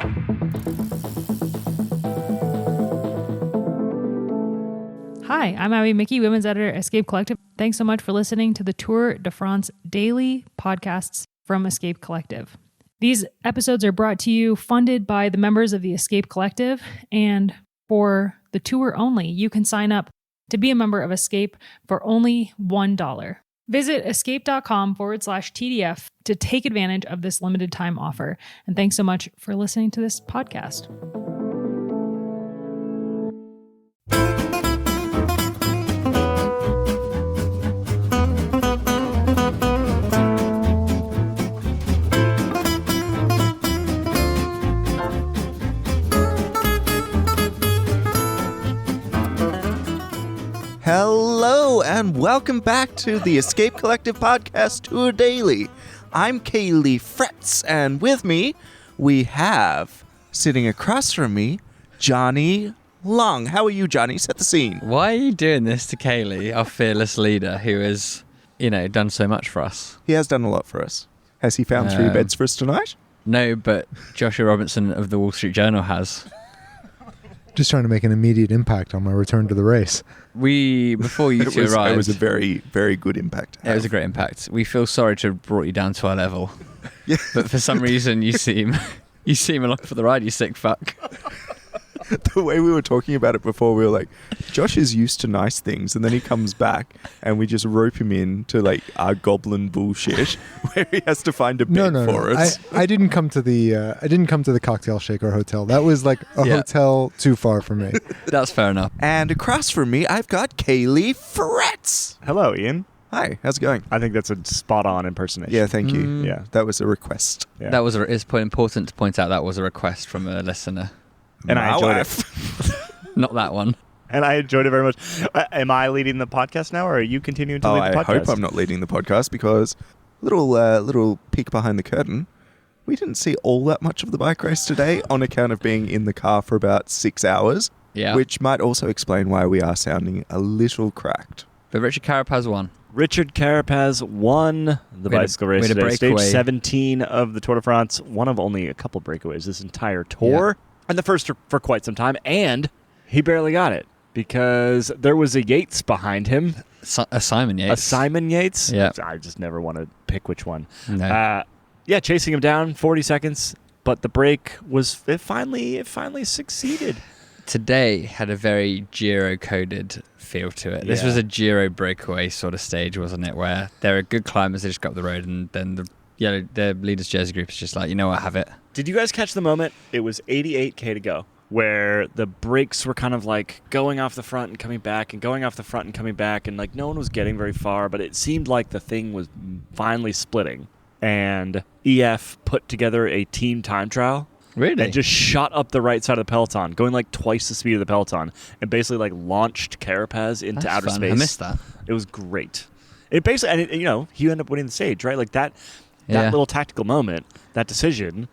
Hi, I'm Abby Mickey, women's editor at Escape Collective. Thanks so much for listening to the Tour de France daily podcasts from Escape Collective. These episodes are brought to you funded by the members of the Escape Collective, and for the tour only, you can sign up to be a member of Escape for only $1. Visit escape.com/TDF to take advantage of this limited time offer. And thanks so much for listening to this podcast. Hello and welcome back to the Escape Collective Podcast Tour Daily. I'm Kaylee Fretz, and with me, we have, sitting across from me, Johnny Long. How are you, Johnny? Set the scene. Why are you doing this to Kaylee, our fearless leader, who has, done so much for us? He has done a lot for us. Has he found 3 beds for us tonight? No, but Joshua Robinson of the Wall Street Journal has. Just trying to make an immediate impact on my return to the race. Before you two arrived... It was a very, very good impact. It was a great impact. We feel sorry to have brought you down to our level. Yeah. But for some reason, you seem along for the ride, you sick fuck. The way we were talking about it before, we were like, Josh is used to nice things, and then he comes back and we just rope him in to like our goblin bullshit where he has to find a bed for us. I didn't come to the Cocktail Shaker Hotel. That was like a hotel too far for me. That's fair enough. And across from me, I've got Kaylee Fretz. Hello, Ian. Hi, how's it going? I think that's a spot-on impersonation. Yeah, thank you. Yeah, that was a request. Yeah. That was important to point out that was a request from a listener. And I enjoyed it. Not that one. And I enjoyed it very much. Am I leading the podcast now, or are you continuing to lead the podcast? I hope I'm not leading the podcast, because little peek behind the curtain, we didn't see all that much of the bike race today on account of being in the car for about 6 hours, which might also explain why we are sounding a little cracked. But Richard Carapaz won. Richard Carapaz won the bicycle race today. Stage 17 of the Tour de France. One of only a couple breakaways this entire tour. Yeah. And the first for quite some time. And he barely got it because there was a Yates behind him. A Simon Yates. A Simon Yates? Yeah. I just never want to pick which one. No. Chasing him down 40 seconds. But the break it finally succeeded. Today had a very Giro-coded feel to it. This was a Giro breakaway sort of stage, wasn't it? Where there are good climbers, they just go up the road, and then the leaders' jersey group is just like, you know what, have it. Did you guys catch the moment? It was 88K to go, where the brakes were kind of like going off the front and coming back and going off the front and coming back, and like no one was getting very far, but it seemed like the thing was finally splitting. And EF put together a team time trial. Really? And just shot up the right side of the peloton, going like twice the speed of the peloton, and basically like launched Carapaz into outer space. I missed that. It was great. It basically, and he ended up winning the stage, right? Like that little tactical moment, that decision,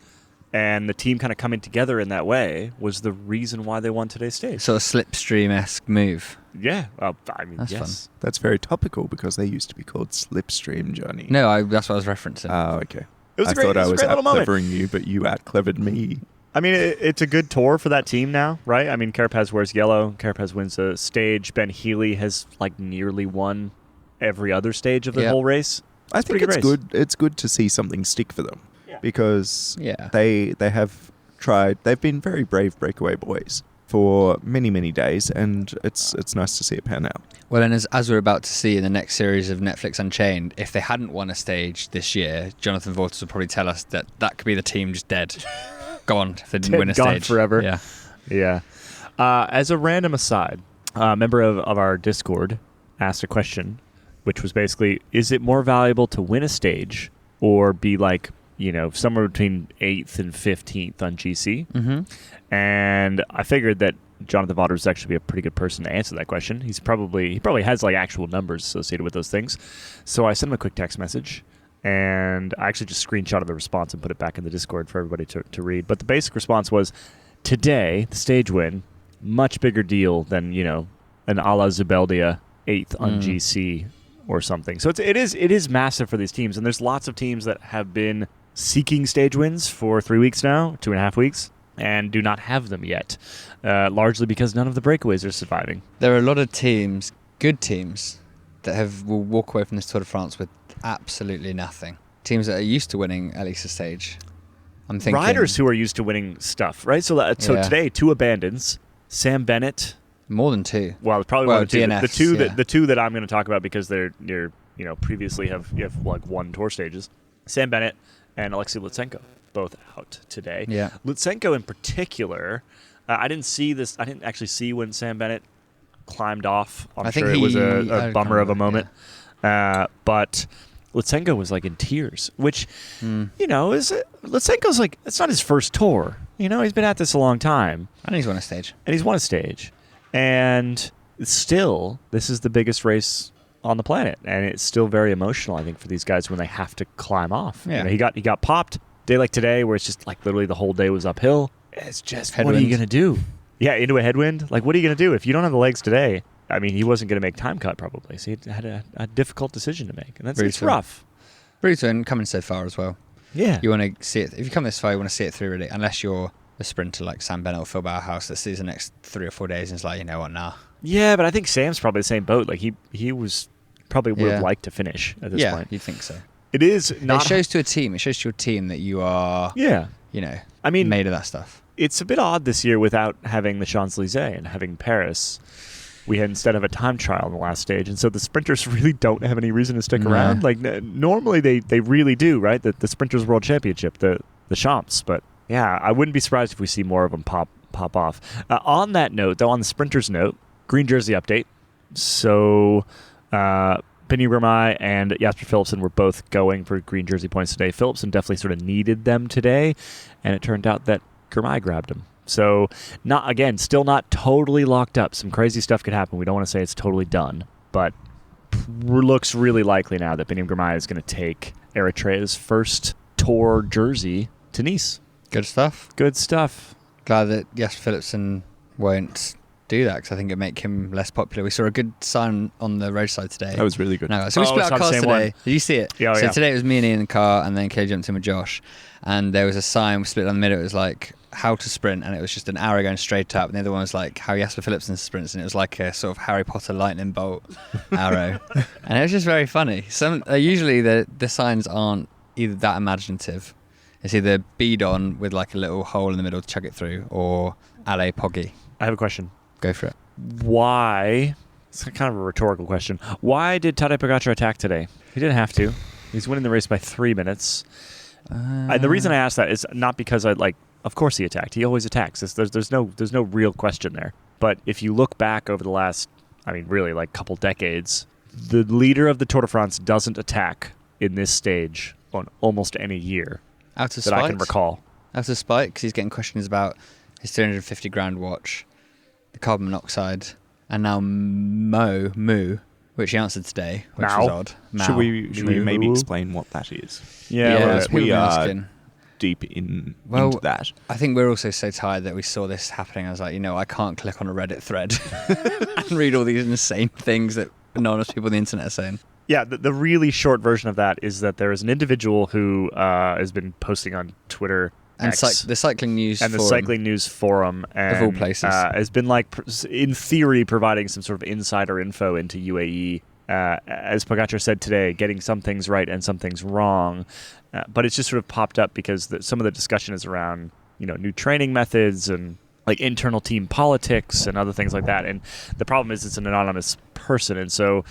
and the team kind of coming together in that way was the reason why they won today's stage. So a slipstream-esque move. Yeah. That's fun. That's very topical because they used to be called Slipstream, Johnny. No, that's what I was referencing. Oh, okay. It was I thought I was out-clevering moment. you, but you out-clevered me. I mean, it's a good tour for that team now, right? I mean, Carapaz wears yellow. Carapaz wins a stage. Ben Healy has like nearly won every other stage of the whole race. I think it's good. It's good to see something stick for them because they have tried. They've been very brave breakaway boys for many, many days, and it's nice to see it pan out. Well, and as we're about to see in the next series of Netflix Unchained, if they hadn't won a stage this year, Jonathan Vaughters would probably tell us that could be the team just dead. Gone if they didn't win a stage. Gone forever. Yeah. As a random aside, a member of our Discord asked a question, which was basically, is it more valuable to win a stage or be like, somewhere between 8th and 15th on GC? Mm-hmm. And I figured that Jonathan Vaughters would actually be a pretty good person to answer that question. He probably has like actual numbers associated with those things. So I sent him a quick text message. And I actually just screenshotted the response and put it back in the Discord for everybody to read. But the basic response was, today, the stage win, much bigger deal than, an a la Zubeldia 8th on GC or something. So it is massive for these teams. And there's lots of teams that have been seeking stage wins for 3 weeks now, 2.5 weeks. and do not have them yet, largely because none of the breakaways are surviving. There are a lot of teams, good teams, that will walk away from this Tour de France with absolutely nothing. Teams that are used to winning at least a stage. I'm thinking Riders who are used to winning stuff, right? So today, 2 abandons. Sam Bennett. More than 2. Well, probably more than 2. DNFs, The two that I'm going to talk about because they're previously you have like won Tour stages. Sam Bennett and Alexei Lutsenko both out today. Yeah. Lutsenko in particular, I didn't actually see when Sam Bennett climbed off. I'm sure it was a bummer of a moment. Yeah. But Lutsenko was like in tears, which, Lutsenko's like, it's not his first tour. He's been at this a long time. And he's won a stage. And still, this is the biggest race on the planet. And it's still very emotional, I think, for these guys when they have to climb off. Yeah. He got popped. Day like today, where it's just like literally the whole day was uphill. It's just, headwind. What are you going to do? Yeah, into a headwind. Like, what are you going to do? If you don't have the legs today, I mean, he wasn't going to make time cut probably. So he had a difficult decision to make. And it's rough. Brutal, and coming so far as well. Yeah. You want to see it. If you come this far, you want to see it through really. Unless you're a sprinter like Sam Bennett or Phil Bauhaus that sees the next 3 or 4 days and is like, you know what, nah. Yeah, but I think Sam's probably the same boat. Like, he was probably would have liked to finish at this point. Yeah, you'd think so. It is not. It shows to a team. It shows to your team that you are, I mean, made of that stuff. It's a bit odd this year without having the Champs-Élysées and having Paris. We had instead of a time trial in the last stage, and so the sprinters really don't have any reason to stick around. Like normally they really do, right? The Sprinters World Championship, the Champs. But yeah, I wouldn't be surprised if we see more of them pop off. On that note, though, on the sprinters note, green jersey update. So. Penny Grimay and Jasper Philipsen were both going for green jersey points today. Philipsen definitely sort of needed them today, and it turned out that Grimay grabbed him. So, still not totally locked up. Some crazy stuff could happen. We don't want to say it's totally done, but looks really likely now that Penny Grimay is going to take Eritrea's first Tour jersey to Nice. Good stuff. Glad that Jasper Philipsen won't do that because I think it'd make him less popular. We saw a good sign on the roadside today. That was really good. No, so we split our cars today. One. Did you see it? Yeah, so today it was me and Ian in the car, and then Kay jumped in with Josh, and there was a sign we split down the middle. It was like how to sprint, and it was just an arrow going straight up, and the other one was like how Jasper Philipsen sprints, and it was like a sort of Harry Potter lightning bolt arrow, and it was just very funny. Usually the signs aren't either that imaginative. It's either Bidon with like a little hole in the middle to chug it through, or Allez Poggy. I have a question. Go for it. Why? It's kind of a rhetorical question. Why did Tadej Pogačar attack today? He didn't have to. He's winning the race by 3 minutes. And the reason I ask that is not because of course he attacked. He always attacks. There's no real question there. But if you look back over the last, really like couple decades, the leader of the Tour de France doesn't attack in this stage on almost any year Out of that I can recall. Out of spite, because he's getting questions about his 350 grand watch, the carbon monoxide, and now Moo, which he answered today, which was odd. Should we maybe explain what that is? Yeah, we are deep into that. I think we're also so tired that we saw this happening. I was like, I can't click on a Reddit thread and read all these insane things that anonymous people on the internet are saying. Yeah, the really short version of that is that there is an individual who has been posting on Twitter and the cycling news and forum, the cycling news forum, and, of all places, has been in theory providing some sort of insider info into UAE. As Pogačar said today, getting some things right and some things wrong, but it's just sort of popped up because some of the discussion is around new training methods and like internal team politics and other things like that. And the problem is it's an anonymous person, and so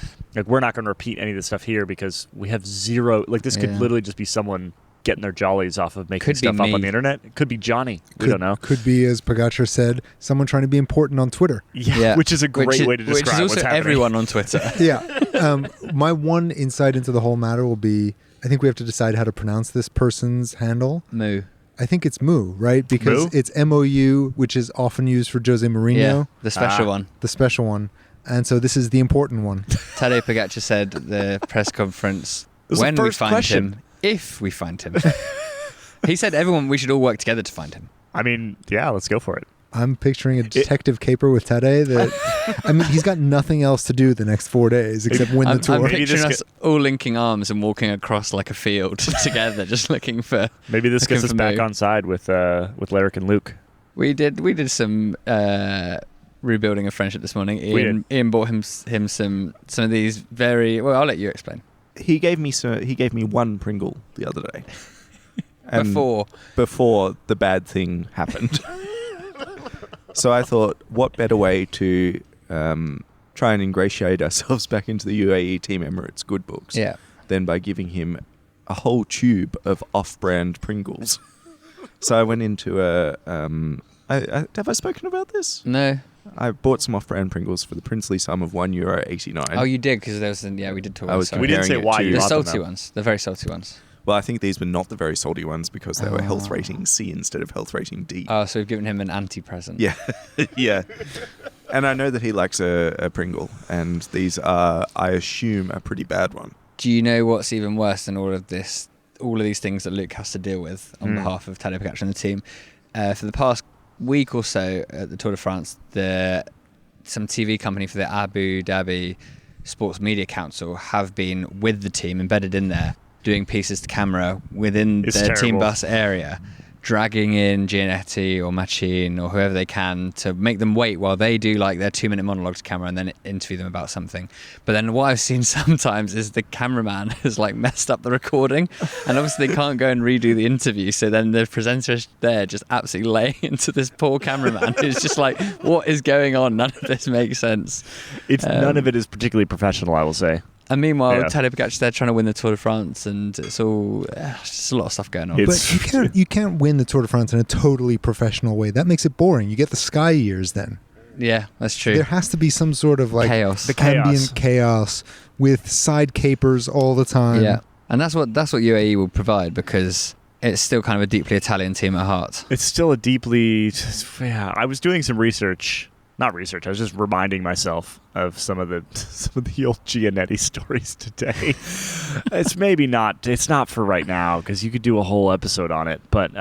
we're not going to repeat any of this stuff here because we have zero. This could literally just be someone getting their jollies off of making stuff up on the internet. It could be Johnny. We don't know. Could be, as Pogačar said, someone trying to be important on Twitter. Yeah. Which is a great way to describe which is also what's happening. Everyone on Twitter. Yeah. My one insight into the whole matter will be, I think we have to decide how to pronounce this person's handle. Moo. I think it's Moo, right? Because it's MOU, which is often used for Jose Mourinho. Yeah, the special one. The special one. And so this is the important one. Tadej Pogačar said at the press conference, when we find him, if we find him. He said we should all work together to find him. Let's go for it. I'm picturing a detective caper with Tadej that, he's got nothing else to do the next 4 days except win the Tour. I'm picturing us all linking arms and walking across like a field together, just looking for. Maybe this gets us back on side with Larrick and Luke. We did some rebuilding a friendship this morning. Ian bought him some of these very well. I'll let you explain. He gave me one Pringle the other day. Before the bad thing happened. So I thought, what better way to try and ingratiate ourselves back into the UAE Team Emirates good books than by giving him a whole tube of off-brand Pringles. So I went into have I spoken about this? No. I bought some off-brand Pringles for the princely sum of €1.89. Oh, you did, because there was we did talk about we didn't say why you the bought them, salty ones, the very salty ones. Well, I think these were not the very salty ones because they were health rating C instead of health rating D. Oh, so we've given him an anti-present. Yeah, yeah. And I know that he likes a Pringle, and these are, I assume, a pretty bad one. Do you know what's even worse than all of these things that Luke has to deal with on behalf of Tadej Pogačar and the team? For the past week or so at the Tour de France, some TV company for the Abu Dhabi Sports Media Council have been with the team, embedded in there, doing pieces to camera within their team bus area, dragging in Gianetti or Machin or whoever they can to make them wait while they do like their 2-minute monologue to camera and then interview them about something. But then what I've seen sometimes is the cameraman has like messed up the recording, and obviously they can't go and redo the interview, so then the presenter is there just absolutely laying into this poor cameraman who's just like, what is going on? None of this makes sense. None of it is particularly professional, I will say. And meanwhile, Tadej Pogačar, they're trying to win the Tour de France, and it's all just a lot of stuff going on. But you can't win the Tour de France in a totally professional way. That makes it boring. You get the sky years then. Yeah, that's true. There has to be some sort of like chaos, ambient chaos with side capers all the time. Yeah, and that's what UAE will provide, because it's still kind of a deeply Italian team at heart. It's still a deeply. Yeah, I was doing some research. Not research. I was just reminding myself of some of the old Gianetti stories today. It's maybe not. It's not for right now, because you could do a whole episode on it. But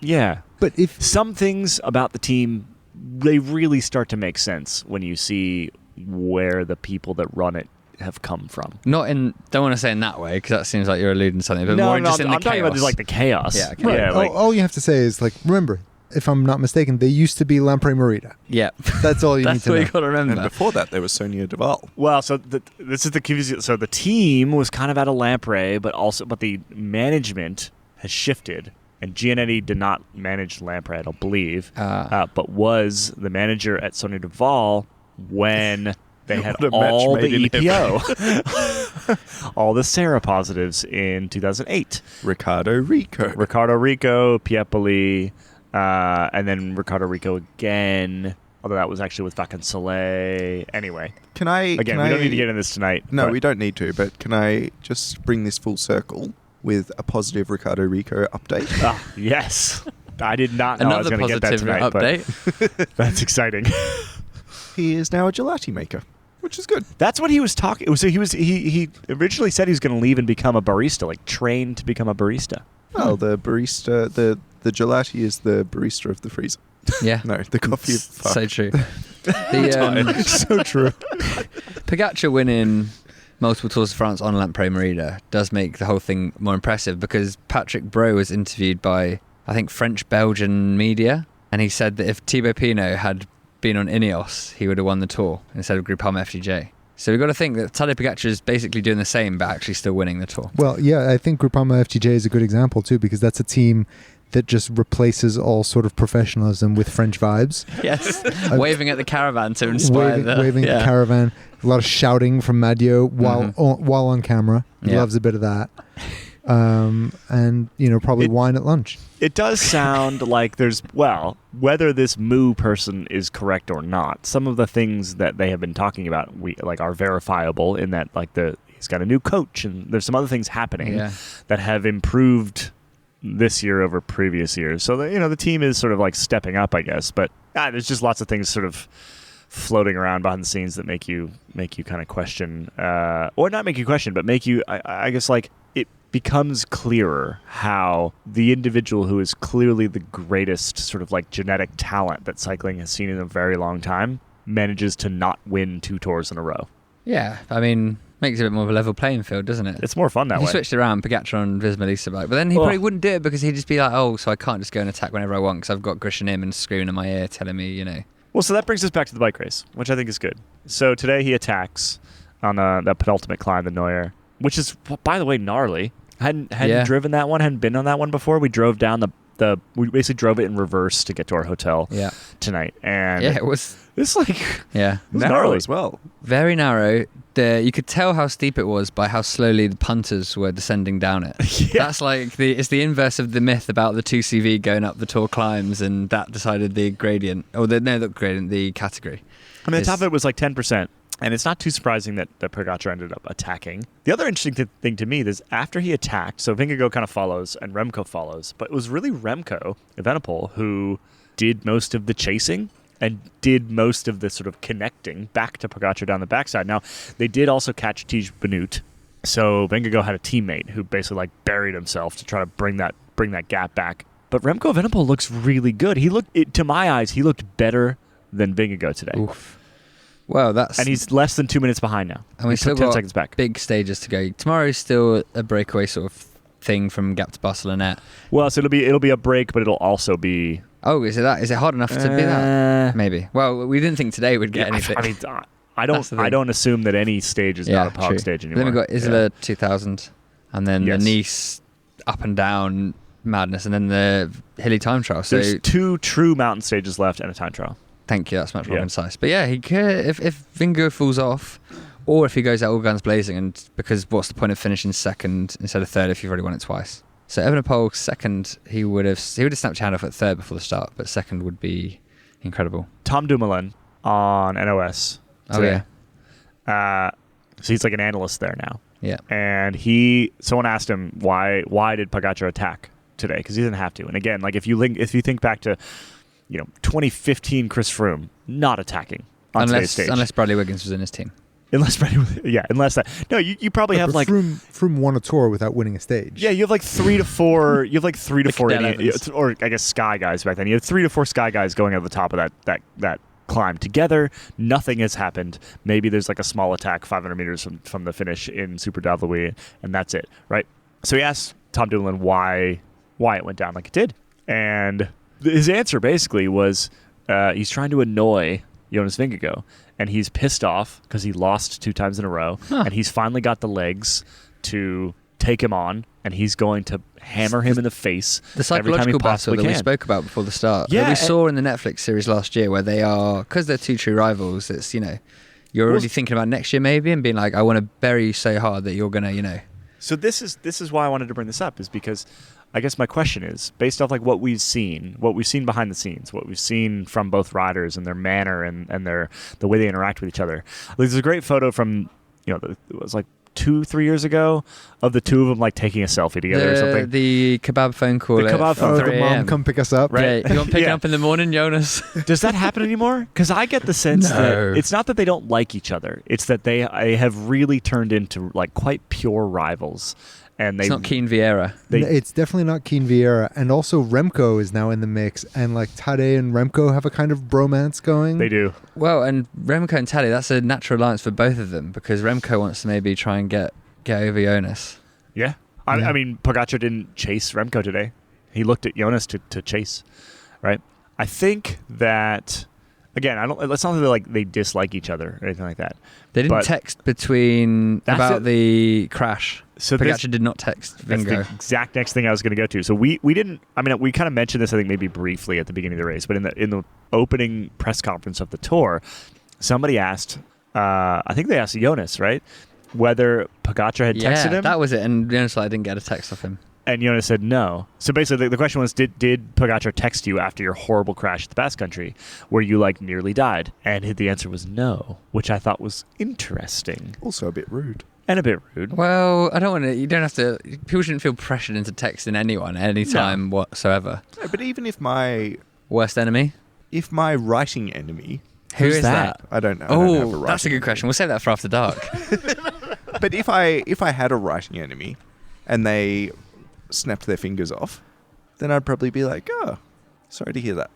yeah. But if some things about the team, they really start to make sense when you see where the people that run it have come from. Don't want to say in that way, because that seems like you're alluding to something. But no, more just in the I'm talking about just like the chaos. Yeah, okay. right. Yeah, all you have to say is like, remember, if I'm not mistaken, they used to be Lampre Merida. Yeah. That's all you need to know. That's what you got to remember. And before that, there was Sonia Duval. Well, so this is the confusing. So the team was kind of at a Lampre, but the management has shifted, and Gianetti did not manage Lampre, I don't believe, but was the manager at Sonia Duval when they had all the EPO, all the seropositives in 2008. Ricardo Rico, Piepoli. And then Ricardo Rico again, although that was actually with Vacansoleil. Anyway. We don't need to get into this tonight. No, we don't need to, but can I just bring this full circle with a positive Ricardo Rico update? Yes. I did not know I was going to get that tonight, update. But that's exciting. He is now a gelati maker, which is good. That's what he was talking. So he originally said he was going to leave and become a barista, like train to become a barista. Well, the barista, the gelati is the barista of the freezer. Yeah. No, the coffee of fuck. So true. So true. Pogačar winning multiple Tours de France on Lampre Merida does make the whole thing more impressive, because Patrick Bro was interviewed by, I think, French-Belgian media, and he said that if Thibaut Pinot had been on Ineos, he would have won the Tour instead of Groupama FDJ. So we've got to think that Tadej Pogačar is basically doing the same, but actually still winning the Tour. Well, yeah, I think Groupama FDJ is a good example too, because that's a team that just replaces all sort of professionalism with French vibes. Yes, waving at the caravan to inspire waving at the caravan. A lot of shouting from Madio while on camera. He loves a bit of that. And probably wine at lunch. It does sound like whether this Moo person is correct or not, some of the things that they have been talking about are verifiable, in that he's got a new coach, and there's some other things happening that have improved this year over previous years. So the team is sort of like stepping up, I guess. But there's just lots of things sort of floating around behind the scenes that make you kind of question, or not make you question, but make you, I guess, like, it becomes clearer how the individual who is clearly the greatest sort of like genetic talent that cycling has seen in a very long time manages to not win 2 tours in a row. Yeah, I mean, Makes it a bit more of a level playing field, doesn't it? It's more fun that If he way. switched it around, Pogačar on Visma bike, but then he probably wouldn't do it because he'd just be like, oh, so I can't just go and attack whenever I want because I've got Grisham and screaming in my ear telling me, Well, so that brings us back to the bike race, which I think is good. So today he attacks on that penultimate climb, the Neuer, which is, by the way, gnarly. Hadn't driven that one, hadn't been on that one before. We drove down we basically drove it in reverse to get to our hotel tonight. And it was... It's like... Yeah. It was narrow gnarly as well. Very narrow. You could tell how steep it was by how slowly the punters were descending down it. That's like it's the inverse of the myth about the 2CV going up the tall climbs, and that decided the gradient. The category. I mean, the top of it was like 10%. And it's not too surprising that Pogačar ended up attacking. The other interesting thing to me is after he attacked, so Vingegaard kind of follows and Remco follows, but it was really Remco, Evenepoel, who did most of the chasing and did most of the sort of connecting back to Pogačar down the backside. Now, they did also catch Tadej Pogačar, so Vingegaard had a teammate who basically like buried himself to try to bring that gap back. But Remco Evenepoel looks really good. To my eyes, he looked better than Vingegaard today. Oof. Well, and he's less than 2 minutes behind now. And we still 10 got seconds back. Big stages to go. Tomorrow's still a breakaway sort of thing from Gap to Barcelona. Well, so it'll be a break, but it'll also be. Oh, is it that? Is it hard enough to be that? Maybe. Well, we didn't think today we'd get anything. I mean, I don't assume that any stage is not a pog stage anymore. Then we've got Isola 2000, and then the Nice up and down madness, and then the hilly time trial. So there's 2 true mountain stages left and a time trial. Thank you. That's much more concise. But yeah, he could, if Vingegaard falls off, or if he goes out all guns blazing, and because what's the point of finishing second instead of third if you've already won it twice? So Evenepoel second, he would have snapped your hand off at third before the start, but second would be incredible. Tom Dumoulin on NOS. Today. Oh yeah. So he's like an analyst there now. Yeah. And someone asked him why did Pogačar attack today? Because he didn't have to. And again, like if you think back to 2015 Chris Froome not attacking on today's stage. Unless Bradley Wiggins was in his team. Unless that. No, you probably have like Froome won a tour without winning a stage. Yeah, you have like 3 to 4. You have like 3 to 4 or I guess Sky guys back then. You have 3 to 4 Sky guys going at the top of that climb together. Nothing has happened. Maybe there's like a small attack 500 meters from the finish in Super Davlui, and that's it, right? So he asked Tom Dumoulin why it went down like it did, and his answer basically was he's trying to annoy Jonas Vingegaard, and he's pissed off because he lost 2 times in a row, and he's finally got the legs to take him on, and he's going to hammer him in the face the psychological battle that we spoke about before the start. Yeah, that we saw in the Netflix series last year, where they are, because they're 2 true rivals, it's, you're already thinking about next year maybe and being like, I want to bury you so hard that you're going to, So this is why I wanted to bring this up, is because I guess my question is, based off like what we've seen behind the scenes, what we've seen from both riders and their manner and the way they interact with each other. There's a great photo from, it was like 2-3 years ago of the 2 of them like taking a selfie together or something. The kebab phone call. The kebab phone call. Mom, come pick us up. Right. Yeah, you want picking up in the morning, Jonas? Does that happen anymore? Because I get the sense that it's not that they don't like each other. It's that they have really turned into like quite pure rivals. And it's not Keen Vieira. It's definitely not Keen Vieira. And also Remco is now in the mix. And like Tadej and Remco have a kind of bromance going. They do. Well, and Remco and Tadej, that's a natural alliance for both of them, because Remco wants to maybe try and get over Jonas. Yeah. I mean, Pogačar didn't chase Remco today. He looked at Jonas to chase, right? I think that... Again, it's not that they dislike each other or anything like that. They didn't text about the crash. So Pogačar did not text Vingegaard. That's the exact next thing I was going to go to. So we didn't. I mean, we kind of mentioned this, I think, maybe briefly at the beginning of the race, but in the opening press conference of the tour, somebody asked. I think they asked Jonas, right, whether Pogačar had texted him. Yeah, that was it. And Jonas didn't get a text off him. And Jonas said no. So basically, the question was, did Pogačar text you after your horrible crash at the Basque Country, where you nearly died? And the answer was no, which I thought was interesting. Also a bit rude. And a bit rude. Well, I don't want to. You don't have to. People shouldn't feel pressured into texting anyone at any time whatsoever. No, but even if my worst enemy, writing enemy, who is that? I don't know. Oh, that's a good question. We'll save that for after dark. But if I had a writing enemy, and they snapped their fingers off, then I'd probably be like, oh, sorry to hear that.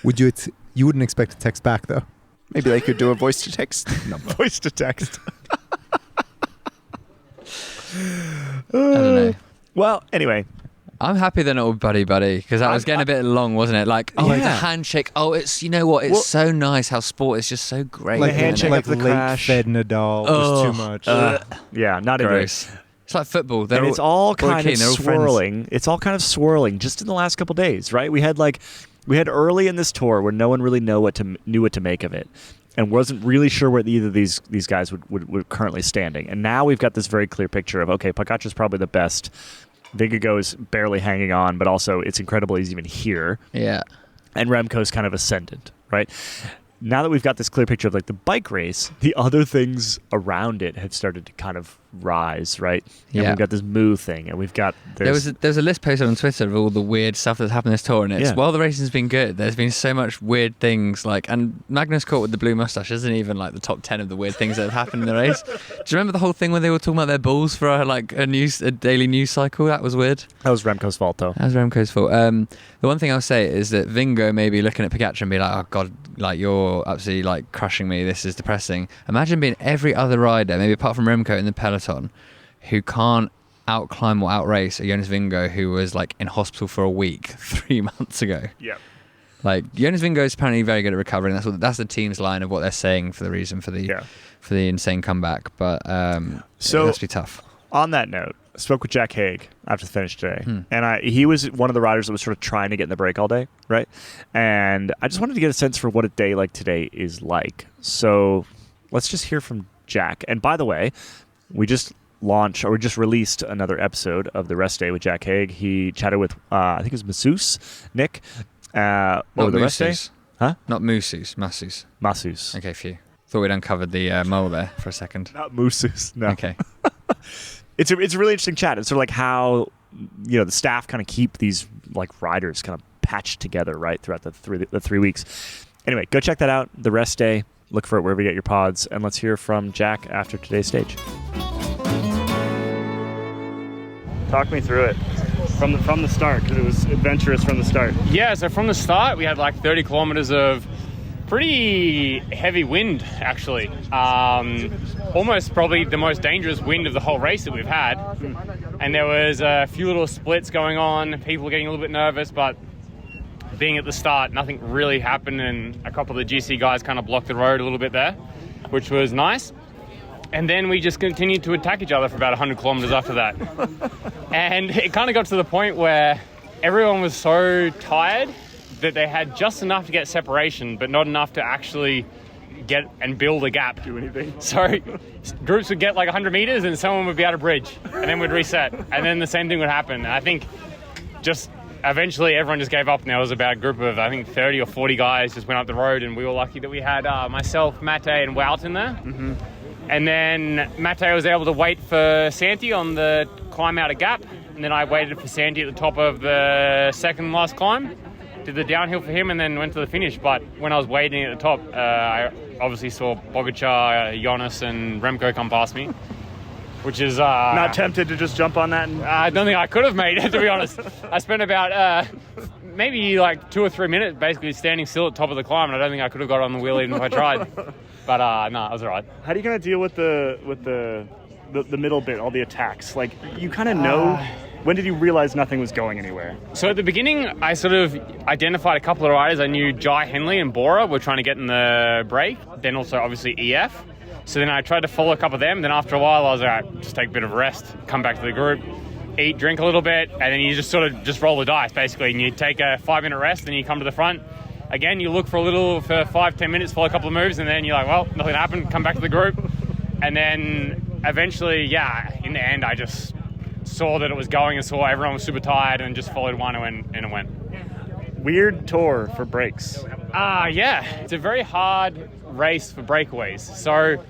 Would you? You wouldn't expect a text back though. Maybe they could do a voice to text. Voice to text. I don't know. Well, anyway. I'm happy they're not all buddy because that was getting a bit long, wasn't it? Like, it's a handshake. Oh, it's, you know what? It's so nice how sport is just so great. Like handshake like after the late crash. fed Nadal was too much. Yeah, not Gross. It's like football. It's all kind of they're all swirling. It's all kind of swirling just in the last couple days, right? We had early in this tour where no one really knew what to make of it, and wasn't really sure where either of these guys would currently standing. And now we've got this very clear picture of, okay, Pogačar's probably the best. Vingegaard is barely hanging on, but also it's incredible he's even here. Yeah. And Remco's kind of ascendant, right? Now that we've got this clear picture of like the bike race, the other things around it have started to kind of rise, right? And we've got this Moo thing, and we've got this. There was a list posted on Twitter of all the weird stuff that's happened this tour, and it's while the racing's been good, there's been so much weird things and Magnus Cort with the blue mustache isn't even like the top 10 of the weird things that have happened in the race. Do you remember the whole thing when they were talking about their balls for a daily news cycle? That was weird. That was Remco's fault, though. That was Remco's fault. The one thing I'll say is that Vingo may be looking at Pogačar and be like, oh God, like you're absolutely like crushing me. This is depressing. Imagine being every other rider, maybe apart from Remco in the peloton, who can't outclimb or outrace a Jonas Vingegaard who was like in hospital for a week 3 months ago. Yeah. Like Jonas Vingegaard is apparently very good at recovering. That's the team's line of what they're saying for the reason for the insane comeback. But so it must be tough. On that note, I spoke with Jack Haig after the finish today, and he was one of the riders that was sort of trying to get in the break all day, right? And I just wanted to get a sense for what a day like today is like. So let's just hear from Jack. And by the way, we just released another episode of the Rest Day with Jack Haig. He chatted with I think it was Masseuse Nick over the Rest Day. Huh? Not Masseuse. Masseuse. Okay, phew. Thought we'd uncovered the mole there for a second. Not Masseuse. No. Okay. It's a really interesting chat. It's sort of like how the staff kind of keep these like riders kind of patched together right throughout the 3 weeks. Anyway, go check that out. The Rest Day. Look for it wherever you get your pods, and let's hear from Jack after today's stage. Talk me through it from the start, because it was adventurous from the start. Yeah, so from the start we had like 30 kilometers of pretty heavy wind, actually. Almost probably the most dangerous wind of the whole race that we've had. And there was a few little splits going on, people getting a little bit nervous, but being at the start, nothing really happened, and a couple of the GC guys kind of blocked the road a little bit there, which was nice. And then we just continued to attack each other for about 100 kilometers after that. And it kind of got to the point where everyone was so tired that they had just enough to get separation, but not enough to actually get and build a gap. Do anything. So groups would get like 100 meters and someone would be out of bridge, and then we'd reset. And then the same thing would happen. And I think just eventually everyone just gave up, and there was about a group of, I think, 30 or 40 guys just went up the road, and we were lucky that we had myself, Mate, and Wout in there. Mm-hmm. And then Mate was able to wait for Santi on the climb out of Gap, and then I waited for Santi at the top of the second last climb, did the downhill for him, and then went to the finish. But when I was waiting at the top, I obviously saw Pogačar, Jonas, and Remco come past me, which is... Not tempted to just jump on that? I don't think I could have made it, to be honest. I spent about maybe like 2 or 3 minutes basically standing still at the top of the climb, and I don't think I could have got on the wheel even if I tried. But no, it was all right. How do you kind of deal with the middle bit, all the attacks? Like, you kind of know... When did you realize nothing was going anywhere? So at the beginning, I sort of identified a couple of riders. I knew Jai Henley and Bora were trying to get in the break. Then also, obviously, EF. So then I tried to follow a couple of them. Then after a while, I was like, just take a bit of a rest, come back to the group, eat, drink a little bit, and then you just sort of just roll the dice, basically. And you take a 5-minute rest, then you come to the front. Again, you look for 5-10 minutes, follow a couple of moves, and then you're like, well, nothing happened, come back to the group. And then eventually, in the end, I just saw that it was going and saw everyone was super tired and just followed one and it went. Weird tour for breaks. Yeah. It's a very hard race for breakaways. So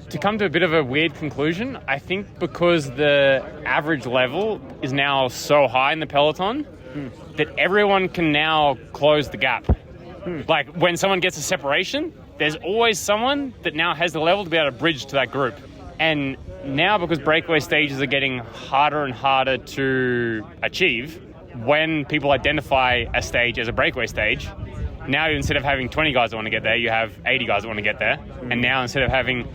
to come to a bit of a weird conclusion, I think because the average level is now so high in the peloton that everyone can now close the gap. Like when someone gets a separation, there's always someone that now has the level to be able to bridge to that group. And now, because breakaway stages are getting harder and harder to achieve, when people identify a stage as a breakaway stage, now instead of having 20 guys that want to get there, you have 80 guys that want to get there. And now instead of having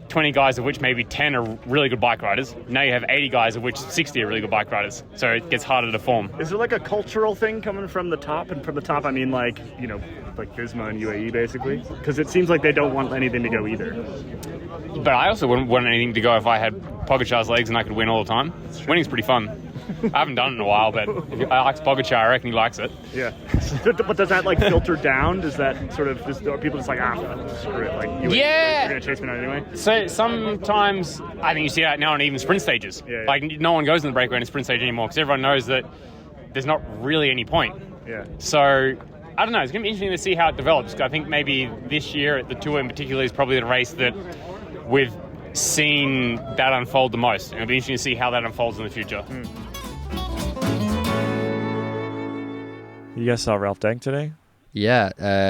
20 guys of which maybe 10 are really good bike riders. Now you have 80 guys of which 60 are really good bike riders. So it gets harder to form. Is there like a cultural thing coming from the top? And from the top, I mean like, you know, like FISMA and UAE basically? Because it seems like they don't want anything to go either. But I also wouldn't want anything to go if I had Pogačar's legs and I could win all the time. Winning's pretty fun. I haven't done it in a while, but if I like Pogačar, I reckon he likes it. Yeah. But does that like filter down? Does that sort of, are people just like, screw it, like, you're going to chase me down anyway? So sometimes, I think you see that now on even sprint stages. Yeah. Like, no one goes in the breakaway in a sprint stage anymore because everyone knows that there's not really any point. Yeah. So, I don't know, it's going to be interesting to see how it develops. I think maybe this year, at the Tour in particular, is probably the race that we've seen that unfold the most. And it'll be interesting to see how that unfolds in the future. You guys saw Ralph Denk today? Yeah,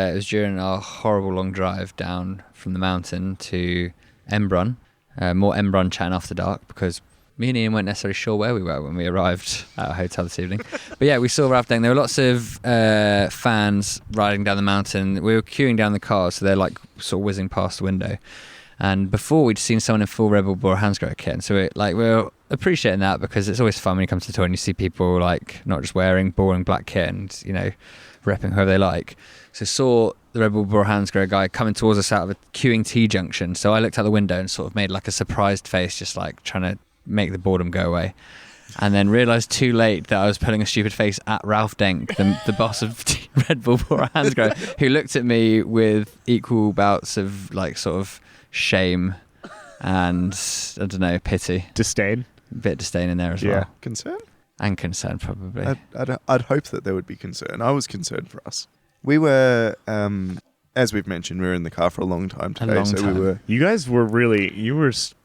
it was during our horrible long drive down from the mountain to Embrun. More Embrun chatting after dark because me and Ian weren't necessarily sure where we were when we arrived at our hotel this evening. But yeah, we saw Ralph Denk. There were lots of fans riding down the mountain. We were queuing down the cars, so they're like sort of whizzing past the window. And before we'd seen someone in full Red Bull Bora Hansgrohe kit, and so we're appreciating that because it's always fun when you come to the tour and you see people like not just wearing boring black kit and, you know, repping whoever they like. So saw the Red Bull Bora Hansgrohe guy coming towards us out of a queuing T-junction. So I looked out the window and sort of made like a surprised face, just like trying to make the boredom go away. And then realised too late that I was putting a stupid face at Ralph Denk, the boss of Red Bull Bora Hansgrohe, who looked at me with equal bouts of like sort of shame and, I don't know, pity. Disdain? A bit of disdain in there as well. Concern? And concern, probably. I'd hope that there would be concern. I was concerned for us. We were, as we've mentioned, we were in the car for a long time today. We were. You guys were really,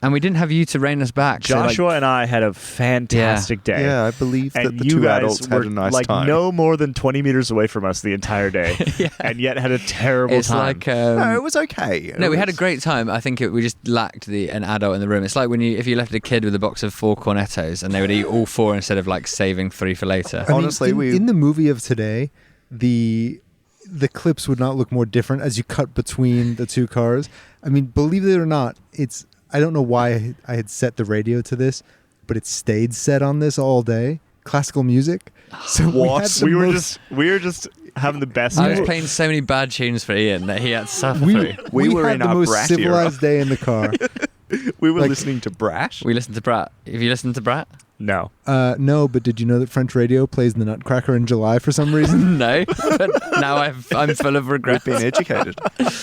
and we didn't have you to rein us back. Joshua and I had a fantastic day. Yeah, I believe that and the you two guys adults were had a nice like time. no more than 20 meters away from us the entire day, and yet had a terrible It's time. like no, it was okay. We had a great time. I think we just lacked an adult in the room. It's like if you left a kid with a box of 4 cornettos and they would eat all 4 instead of like saving 3 for later. Honestly, in the movie of today, the clips would not look more different as you cut between the two cars. I mean, believe it or not, I don't know why I had set the radio to this, but it stayed set on this all day. Classical music. So we were just having the best I day. was playing so many bad tunes for Ian that he had to suffer through. We were had in the our most Brat civilized day in the car. We were listening to Brat. We listened to Brat. Have you listened to Brat? No. No, but did you know that French radio plays the Nutcracker in July for some reason? No. But now I'm full of regret. We've been educated.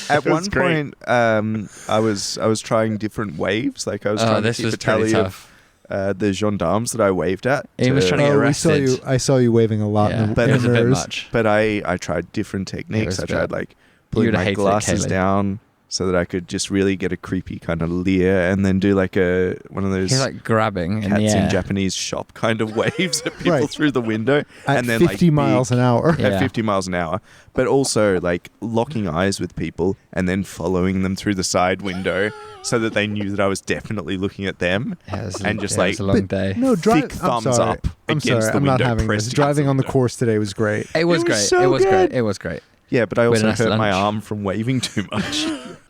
At one great. point, I was trying different waves. Like I was trying to keep a tally of the gendarmes that I waved at. Ian was trying to get arrested. I saw you waving a lot. Yeah, in it the was a bit mirrors. much. But I tried different techniques. I tried like pulling my hated it, glasses Kaylee. down so that I could just really get a creepy kind of leer, and then do like one of those He's like grabbing in the cats air. in Japanese shop kind of waves at people Right. through the window, At and then 50 like miles big- an hour. Yeah. At 50 miles an hour, but also like locking eyes with people and then following them through the side window so that they knew that I was definitely looking at them. Yeah, it and just was like a long day. No, thick thumbs up I'm against sorry, the I'm not window, having pressed this. against Driving the on the window. course today was great. It was great. so It was good. great. It was great. Yeah, but I We had also a nice hurt my lunch. arm from waving too much.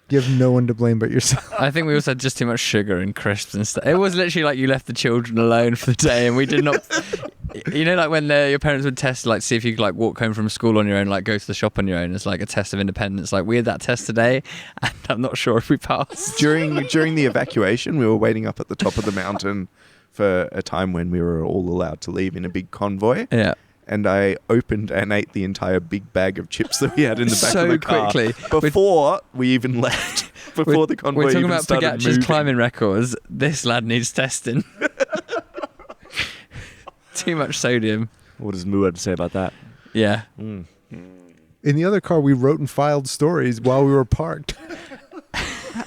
You have no one to blame but yourself. I think we also had just too much sugar and crisps and stuff. It was literally like you left the children alone for the day, and we did not. You know, like when your parents would test, like see if you could like walk home from school on your own, like go to the shop on your own. It's like a test of independence. Like we had that test today, and I'm not sure if we passed. during the evacuation, we were waiting up at the top of the mountain for a time when we were all allowed to leave in a big convoy. Yeah. And I opened and ate the entire big bag of chips that we had in the back So of the car quickly. before we even left. Before the convoy We're talking even about started Pogačar's moving. climbing records. This lad needs testing. Too much sodium. What does Moo have to say about that? Yeah. In the other car, we wrote and filed stories while we were parked.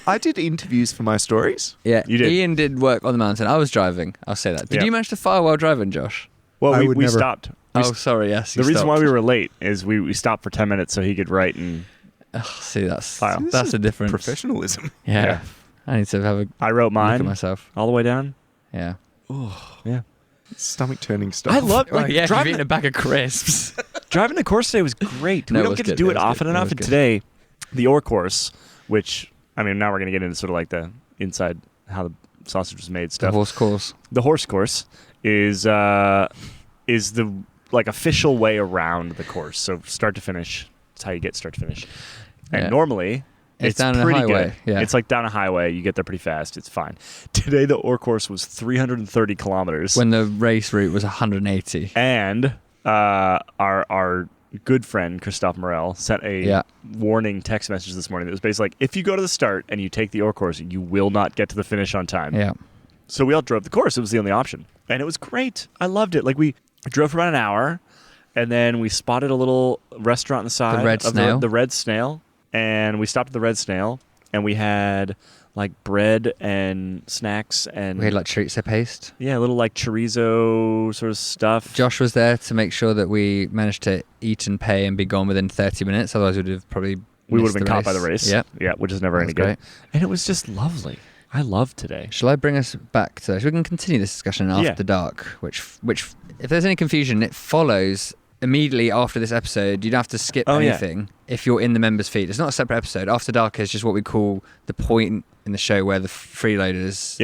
I did interviews for my stories. Yeah. You did. Ian did work on the mountain. I was driving. I'll say that. Did Yeah. you manage to file while driving, Josh? Well, I we would never. stopped. Sorry. Yes. The reason why we were late is we stopped for 10 minutes so he could write and See, that's File. This that's is a difference. Professionalism. Yeah. Yeah. I need to have a I wrote look mine at myself. all the way down. Yeah. Yeah. Stomach turning stuff. I love Well, like yeah. If you've driving, eaten a bag of crisps. driving the course today was great. No, We it don't was get to good. do It it was often good. It enough. was And good. today, the Ore course, which I mean, now we're going to get into sort of like the inside how the sausage was made The stuff. horse course. The horse course is the like official way around the course. So start to finish. That's how you get start to finish. And Yeah. normally It's down a pretty highway, good. yeah. It's like down a highway. You get there pretty fast. It's fine. Today the Ore course was 330 kilometers. When the race route was 180. And our good friend Christophe Morel sent a warning text message this morning that was basically like, if you go to the start and you take the Ore course, you will not get to the finish on time. Yeah. So we all drove the course. It was the only option. And it was great. I loved it. Like we drove for about an hour, and then we spotted a little restaurant on the side. The Red Snail. The Red Snail. And we stopped at the Red Snail, and we had like bread and snacks and We had like chorizo paste. yeah, a little like chorizo sort of stuff. Josh was there to make sure that we managed to eat and pay and be gone within 30 minutes. Otherwise, we'd have probably We would missed have been the caught by the race. Yep. Yeah, which is never That any was good. great. And it was just lovely. I loved today. Shall I bring us back to that? We can continue this discussion after dark, which if there's any confusion, it follows immediately after this episode. You don't have to skip anything if you're in the members feed. It's not a separate episode. After dark is just what we call the point in the show where the freeloaders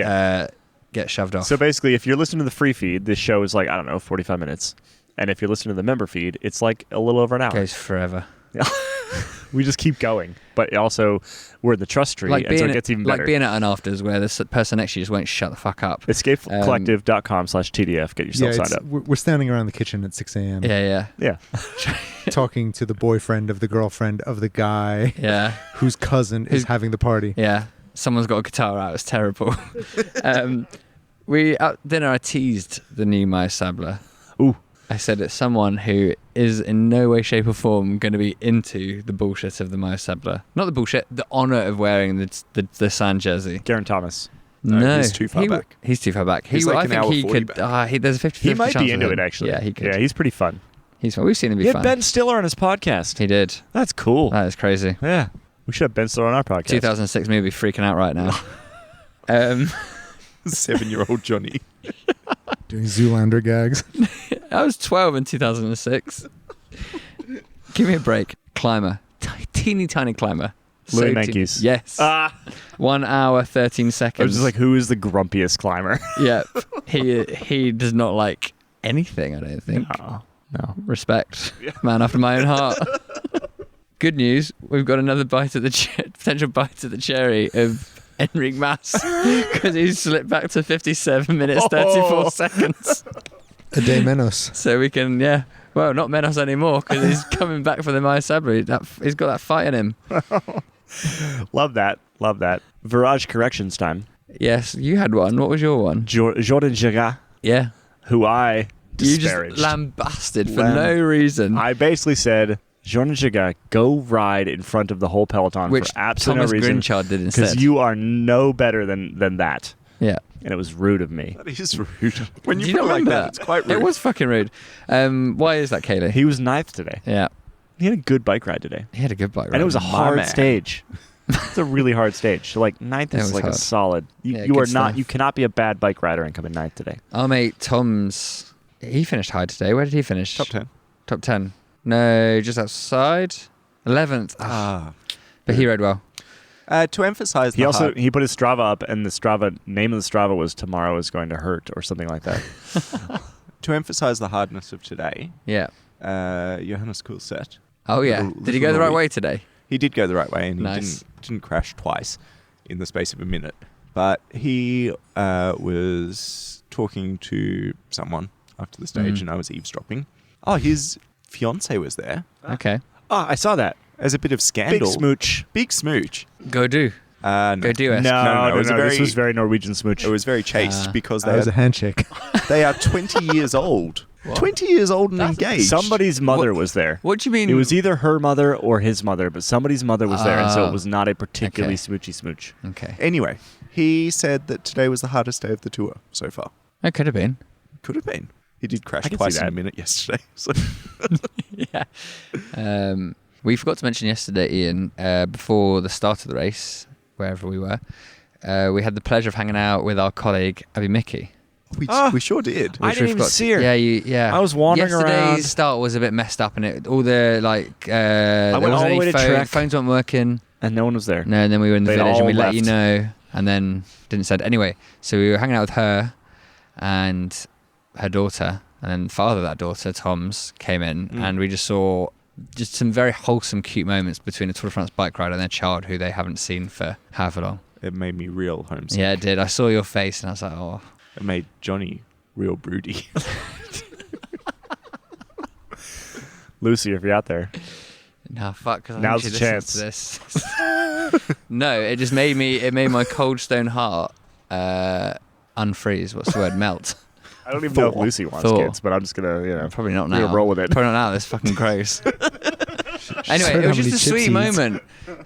get shoved off. So basically, if you're listening to the free feed, this show is like, I don't know, 45 minutes. And if you're listening to the member feed, it's like a little over an hour. It goes forever. We just keep going. But also, we're in the trust tree, and so it gets even better. Like being at an afters where the person next to you just won't shut the fuck up. EscapeCollective.com/TDF. Get yourself signed up. We're standing around the kitchen at 6 a.m. Yeah. talking to the boyfriend of the girlfriend of the guy Yeah. whose cousin is having the party. Yeah. Someone's got a guitar out. It's terrible. We at dinner, I teased the new Maya Sabler. Ooh. I said it's someone who is in no way, shape, or form going to be into the bullshit of the Maya Sabler. Not the bullshit, the honour of wearing the San jersey. Garen Thomas. No, he's too far back. He's too far back. He's like I an think hour he 40 could. back. There's a 50-50 He might chance be into with it, him. actually. Yeah, he could. Yeah, he's pretty fun. He's fun. We've seen him be He had fun. Ben Stiller on his podcast. He did. That's cool. That is crazy. Yeah. We should have Ben Stiller on our podcast. 2006 movie freaking out right now. 7-year-old Johnny. Doing Zoolander gags. I was 12 in 2006. Give me a break. Climber. Teeny tiny climber. Louis teeny. Menkes. Yes. 1 hour, 13 seconds. I was just like, who is the grumpiest climber? Yeah. He does not like anything, I don't think. No. Respect. Man after my own heart. Good news. We've got another bite of the potential bite of the cherry of Enric Mas because he's slipped back to 57 minutes 34 seconds. A day menos. So we can, well, not Menos anymore because he's coming back for the Maya Sabler. He's got that fight in him. Love that. Virage corrections time. Yes, you had one. What was your one? Jordan Girard, Yeah. who I You disparaged. just lambasted for no reason. I basically said, Jordan Girard, go ride in front of the whole peloton Which for absolutely Thomas no reason. Grinchard did Because instead. you are no better than that. Yeah. And it was rude of me. That is rude. When Do you you put not it like remember that, it's quite rude. It was fucking rude. Why is that, Kaylee? He was ninth today. Yeah. He had a good bike ride today. He had a good bike ride. And it was a My hard man. stage. It's a really hard stage. So like ninth It is was like hard. a solid. Yeah, You good are not. stuff. You cannot be a bad bike rider and come in ninth today. Our mate Tom's. He finished high today. Where did he finish? Top 10. Top 10. No, just outside. 11th. But he rode well. To emphasize He the also hard- he put his Strava up, and the Strava name of the Strava was "Tomorrow is going to hurt" or something like that. to emphasize the hardness of today, Yeah. Johannes Kulset. Oh, yeah. Little- Did he go the little right Norway. way today? He did go the right way, and he Nice. didn't crash twice in the space of a minute. But he was talking to someone after the stage, and I was eavesdropping. Oh, his fiance was there. Okay. Oh, I saw that. As a bit of Big scandal. smooch. Big smooch. Go do. No. Go do it. No, it was a this was very Norwegian smooch. It was very chaste because That was a handshake. they are 20 years old. 20 years old and engaged. Somebody's mother was there. What do you mean? It was either her mother or his mother, but somebody's mother was there, and so it was not a particularly Okay. smoochy smooch. Okay. Anyway, he said that today was the hardest day of the tour so far. It could have been. Could have been. He did crash I can see twice in a that. minute yesterday. So. Yeah. We forgot to mention yesterday, Ian, before the start of the race, wherever we were, we had the pleasure of hanging out with our colleague, Abby Mickey. We sure did. I which didn't we even forgot see to- her. Yeah. I was wandering Yesterday's around. start was a bit messed up, and all the there went wasn't all the any way to Trek. phones weren't working. And no one was there. No, and then we were in the They'd village, and all we let you left. know. and then didn't send. Anyway, so we were hanging out with her and her daughter, and then the father of that daughter, Tom's, came in, and we just saw just some very wholesome, cute moments between a Tour de France bike rider and their child who they haven't seen for however long. It made me real homesick. Yeah, it did. I saw your face and I was like, oh. It made Johnny real broody. Lucy, if you're out there. No, fuck. Now's the chance. To this. No, it just made my cold stone heart unfreeze. What's the word? Melt. I don't even know if Lucy wants kids, but I'm just gonna, probably not we're now. gonna roll with it. Probably not now. That's fucking gross. Anyway, it was just a sweet moment.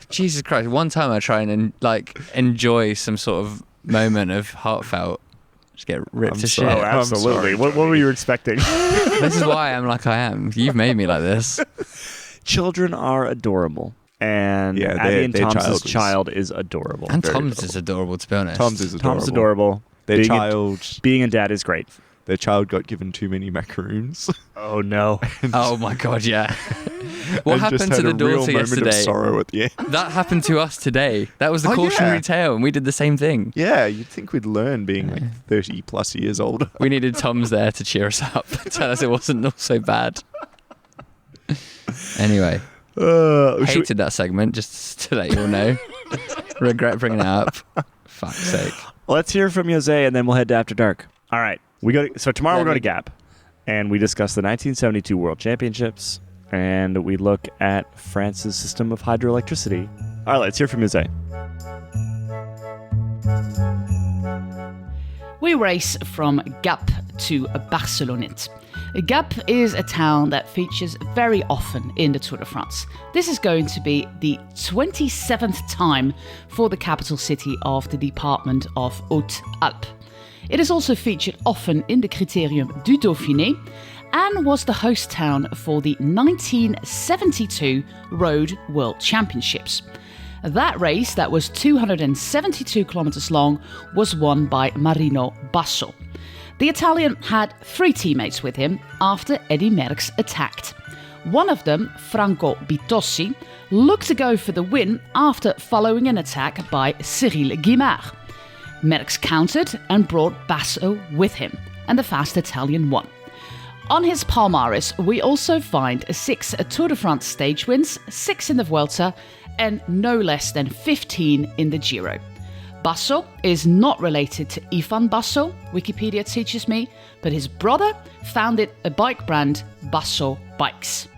Jesus Christ! One time I try and enjoy some sort of moment of heartfelt. Just get ripped to shit. Oh, absolutely. What were you expecting? This is why I'm like I am. You've made me like this. Children are adorable. And Abby and Tom's child is adorable. And Tom's is adorable, to be honest. Tom's is adorable. Tom's adorable. Being a dad is great. Their child got given too many macaroons. Oh, no. Oh, my God, yeah. What happened to the daughter yesterday? Of sorrow at the end. That happened to us today. That was the cautionary tale, and we did the same thing. Yeah, you'd think we'd learn being 30 plus years older. We needed Tom's there to cheer us up, tell us it wasn't all so bad. Anyway, hated that segment, just to let you all know. Regret bringing it up. Fuck's sake. Let's hear from Jose, and then we'll head to After Dark. All right. So tomorrow we're going to Gap, and we discuss the 1972 World Championships, and we look at France's system of hydroelectricity. All right, let's hear from Jose. We race from Gap to Barcelonnette. Gap is a town that features very often in the Tour de France. This is going to be the 27th time for the capital city of the department of Haute-Alpes. It is also featured often in the Critérium du Dauphiné and was the host town for the 1972 Road World Championships. That race, that was 272 kilometers long, was won by Marino Basso. The Italian had 3 teammates with him after Eddy Merckx attacked. One of them, Franco Bitossi, looked to go for the win after following an attack by Cyril Guimard. Merckx countered and brought Basso with him, and the fast Italian won. On his palmares, we also find 6 Tour de France stage wins, 6 in the Vuelta, and no less than 15 in the Giro. Basso is not related to Ifan Basso, Wikipedia teaches me, but his brother founded a bike brand, Basso Bikes.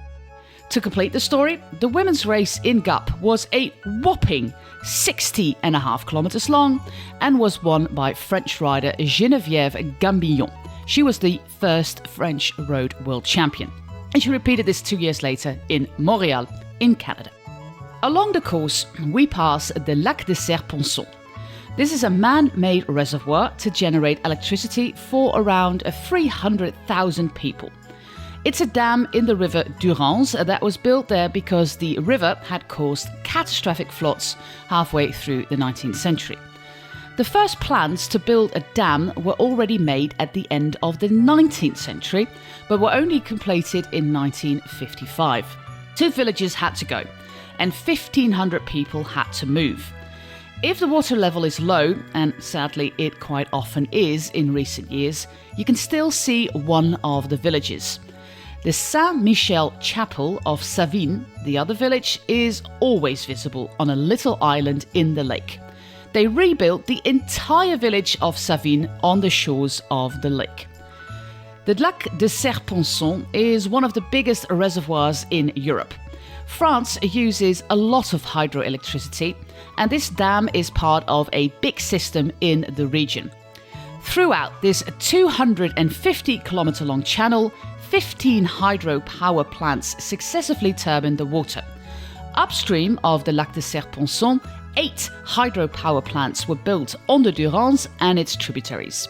To complete the story, the women's race in Gap was a whopping 60.5 kilometers long and was won by French rider Geneviève Gambillon. She was the first French road world champion, and she repeated this 2 years later in Montreal, in Canada. Along the course, we pass the Lac de Serre-Ponçon. This is a man-made reservoir to generate electricity for around 300,000 people. It's a dam in the river Durance that was built there because the river had caused catastrophic floods halfway through the 19th century. The first plans to build a dam were already made at the end of the 19th century, but were only completed in 1955. 2 villages had to go, and 1,500 people had to move. If the water level is low, and sadly it quite often is in recent years, you can still see one of the villages. The Saint-Michel Chapel of Savines, the other village, is always visible on a little island in the lake. They rebuilt the entire village of Savines on the shores of the lake. The Lac de Serre-Ponçon is one of the biggest reservoirs in Europe. France uses a lot of hydroelectricity, and this dam is part of a big system in the region. Throughout this 250-kilometer long channel, 15 hydropower plants successively turbine the water. Upstream of the Lac de Serre-Ponçon, 8 hydropower plants were built on the Durance and its tributaries.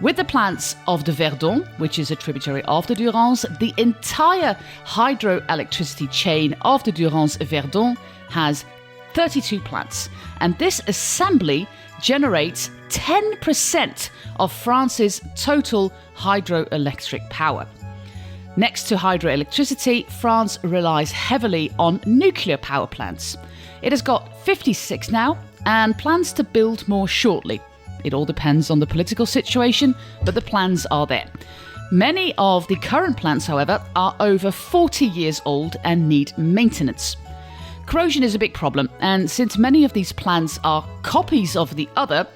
With the plants of the Verdon, which is a tributary of the Durance, the entire hydroelectricity chain of the Durance-Verdon has 32 plants, and this assembly generates 10% of France's total hydroelectric power. Next to hydroelectricity, France relies heavily on nuclear power plants. It has got 56 now, and plans to build more shortly. It all depends on the political situation, but the plans are there. Many of the current plants, however, are over 40 years old and need maintenance. Corrosion is a big problem, and since many of these plants are copies of the other,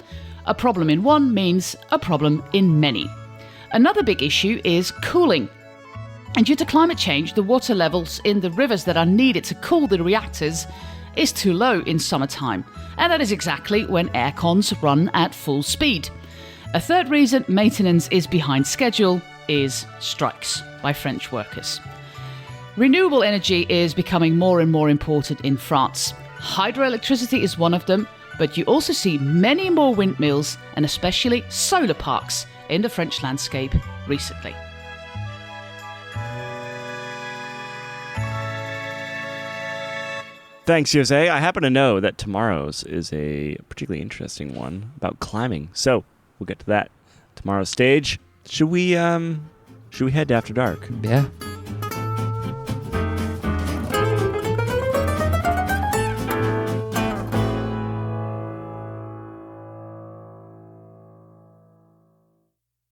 a problem in one means a problem in many. Another big issue is cooling. And due to climate change, the water levels in the rivers that are needed to cool the reactors is too low in summertime, and that is exactly when air cons run at full speed. A third reason maintenance is behind schedule is strikes by French workers. Renewable energy is becoming more and more important in France. Hydroelectricity is one of them, but you also see many more windmills and especially solar parks in the French landscape recently. Thanks, Jose. I happen to know that tomorrow's is a particularly interesting one about climbing. So we'll get to that tomorrow's stage. Should we head to After Dark? Yeah.